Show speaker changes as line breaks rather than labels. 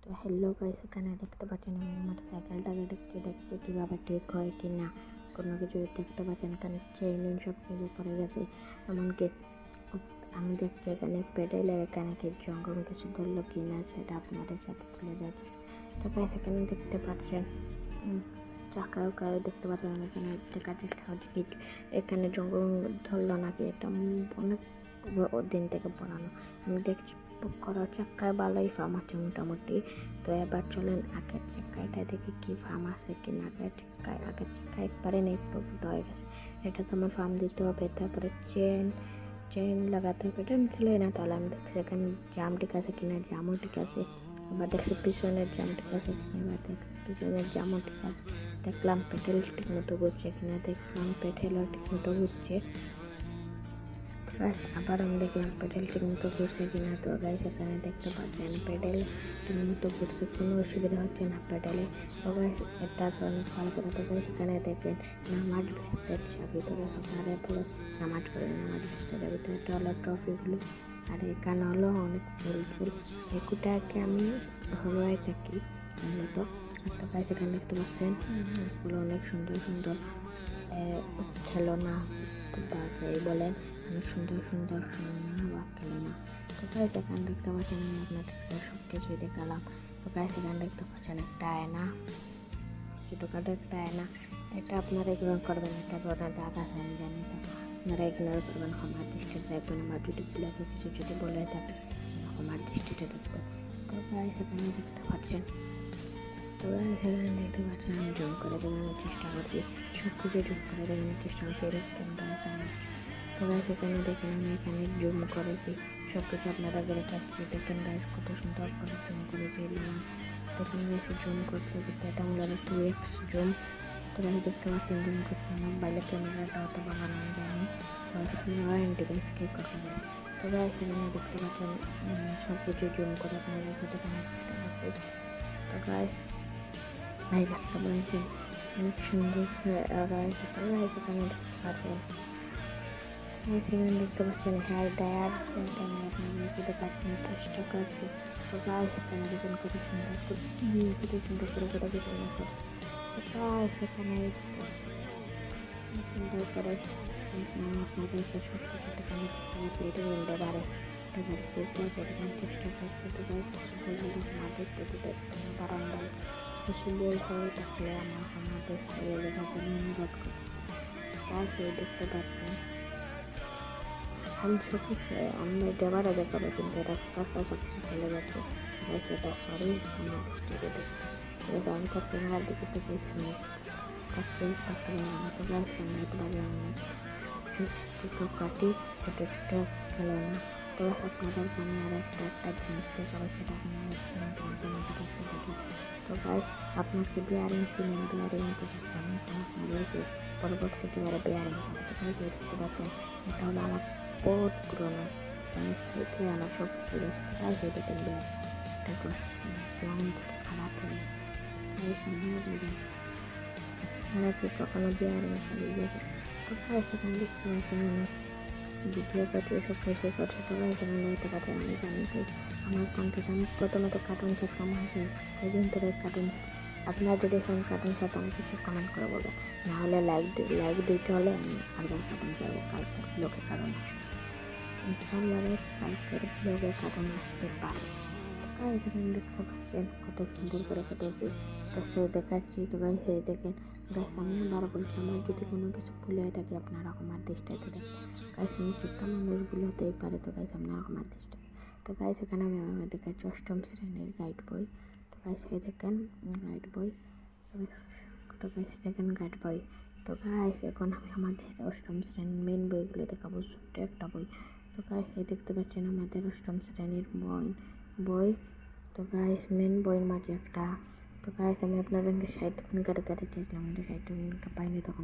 তো hello guys, এখানে দেখতে পাচ্ছেন আমি আমার সাইকেলটাকে দেখতে কীভাবে ঠিক হয় কি না কোনো কিছু দেখতে পাচ্ছেন। এখানে চেইন সব কিছু পড়ে গেছে, এমনকি আমি দেখছি এখানে পেডেলের এখানে কি জঙ্গল কিছু ধরলো কি না সেটা আপনাদের সাথে তুলে যাচ্ছে। তো গাইস এখানে দেখতে পাচ্ছেন চাকাও দেখতে পাচ্ছেন এখানে দেখাচ্ছে এখানে জঙ্গল ধরলো নাকি, এটা অনেক দিন থেকে পড়ানো। আমি দেখছি করা চাক্কায় ভালোই ফার্ম আছে মোটামুটি। তো এবার চলেন আগের চাক্কাটা দেখি কি ফার্ম আছে কিনা। আগের চাক্কা একবারে নেই, ফুটো হয়ে গেছে। এটা তো আমার ফার্ম দিতে হবে। তারপরে চেন লাগাতে হবে। এটা আমি ছিল না, তাহলে আমি দেখছি এখানে জাম ঠিক আছে কিনা, জামও ঠিক আছে। আবার দেখছি পিছনের জাম ঠিক আছে কিনা, এবার দেখছি পিছনের জামও ঠিক আছে। দেখলাম পেটেল ঠিক মতো ঘুরছে কিনা, দেখলাম পেটেলও ঠিক মতো ঘুরছে। গাইস আবার আমি দেখলাম পেডেল ঠিক মতো ঘুরছে কিনা। তো গাইস এখানে দেখতে পাচ্ছেন পেডেল ঠিক মতো ঘুরছে, কোনো অসুবিধা হচ্ছে না পেডেলে। তো গাইস এটা তো অনেক ভালো কথা। তো গাইস এখানে দেখেন নামাজ ভেস্তের চাবি। তো গাইস আপনারা বলে নামাজ পড়ে নামাজ ভেস্তের চাবি। তো এটা হলো ট্রফিগুলো, আর এখানে হলো অনেক ফুল এগুটাকে আমি হওয়াই থাকি মূলত। তো গাইস এখানে দেখতে পাচ্ছেন এগুলো অনেক সুন্দর খেলনা বা যাই বলেন, অনেক সুন্দর খেলনা বা খেলনা। তো গাইস এখানে দেখতে পাচ্ছেন আমি আপনাদেরকে সব কিছুই দেখালাম। তো গাইস এখানে দেখতে পাচ্ছেন একটা আয়না, ছোটোখাটো একটা আয়না। এটা আপনারা ইগনোর করবেন, এটা তো ওনার দাদা আছে আমি জানি। তো আপনারা ইগনোর করবেন, ক্ষমার দৃষ্টিতে দেখবেন। আমার যদি ব্লগে কিছু যদি বলে থাকে ক্ষমার দৃষ্টিতে দেখবেন। তো গাইস এখানে দেখতে পাচ্ছেন আমি জুম করে দেখানোর চেষ্টা করছি, সব কিছু জুম করে দেখানোর চেষ্টা করছি। দেখতেন গাইস তো গাইস এখানে দেখেন আমি এখানে জুম করেছি, সব কিছু আপনাদেরকে দেখাচ্ছি। দেখেন গাইস কত সুন্দর করে জুম করেছি। দেখেন গাইস জুম করতে এটা মূলত 2x জুম। তো গাইস দেখতে পাচ্ছেন জুম করছি, আমার বাইরের ক্যামেরাটা অত বাগানো আমি জানি। তো ডিভাইসকে কথা গেছে। তো গাইস এখানে দেখতে পাচ্ছেন সব কিছু জুম করে আপনাদেরকে দেখানোর চেষ্টা করছি। তো গাইস দেখতে পাচ্ছেন অনেক সুন্দর রয়েছে। তো গাইস এখানে দেখতে পাচ্ছেন হেয়ার ড্রায়ার, সেটা আমি আপনাদেরকে দেখানোর চেষ্টা করছি। তো গাইস এখানে দেখুন কত সুন্দর করে কত কিছু না করছে। তো গাইস এখানে সুন্দর করে আপনাদেরকে সব কিছু দেখানোর চেষ্টা করছি। এটা বলতে পারে দেখানোর চেষ্টা করছি। তো গাইস কিছু বললে আমাদের স্টুডিওতে বারান্দায় কিছু বল হয়ে থাকলে আমার আমাদের লেখাপড়া অনুরোধ করতে গাইস দেখতে পাচ্ছেন আমি ডেবারে দেখাবো, কিন্তু এটা ফোকাসটা কিছু চলে যাচ্ছে। তাই সেটা সরি, আমার দৃষ্টিতে দেখতে আমি তার ক্যামেরার দিকে থেকে সামনে থাকতে পারবো না। তো গাছ বানাইতে পারি অনেক ছোটো খেলনা। তো আপনাদেরকে আমি আর একটা জিনিস দেখাবো, সেটা আপনারা তো গাছ আপনাকে বিয়ারিং চিনেন, বিয়ারিং তো গাছ আমি আপনাদেরকে পরবর্তীতে বিয়ারিং হবে। তো গাছ দেখতে পাচ্ছেন এটা হলো আমার বহুত পুরোনো, আমি স্মৃতি আমার সব কিছু রয়েছে। তাই সেই দেখেন এটা জং ধরে খারাপ হয়ে গেছে। তাই সামনে আপনারা কি কখনো বিয়ারিং চালিয়ে গেছে? তো ভাই সেখানে দেখতে পাচ্ছেন আমি ভিডিও করছি, সব কিছু করছি। তো ভাই সেখানে দেখতে পাচ্ছেন আমি জানি আমার কন্টেন্ট আমি প্রথমে তো কার্টুন ছাড়তাম, আগে কয়েকদিন ধরে কার্টুন আপনারা যদি সেখানে কার্টুন ছাড়তাম কিছু কমেন্ট করে বলবেন, না হলে লাইক দিতে হলে আমি আবার কার্টুন ছাড়বো। কালকের ব্লগে কার্টুন আসবে ইনশাআল্লাহ, কালকের ব্লগে কার্টুন আসতে পারে। গাইস এখানে দেখতে পাচ্ছেন কত সুন্দর করে কত গাছে দেখাচ্ছি। তো গাইস এই দেখেন গাইস আমি আবার বলছি, আমার যদি কোনো কিছু ভুলে হয়ে থাকে আপনারা আমার দৃষ্টিতে দেখেন। গাইস আমি ছোট্ট মানুষগুলো হতেই পারে। তো গাইস আপনারা আমার দৃষ্টি। তো গাইস এখানে আমি দেখাচ্ছি 8ম শ্রেণীর গাইড বই। তো গাইস এই দেখেন গাইড বই। তো গাইস দেখেন গাইড বই। তো গাইস এখন আমি আমাদের 8ম শ্রেণীর মেন বইগুলো দেখাবো, ছোট্ট একটা বই। তো গাইস এই দেখতে পাচ্ছেন আমাদের 8ম শ্রেণীর বই। তো গাইস মেন বইয়ের মাঝে একটা। তো গাইস আমি আপনাদেরকে সাহিত্য গাড়ি চাইছিলাম, কিন্তু সাহিত্য পাইনি তখন।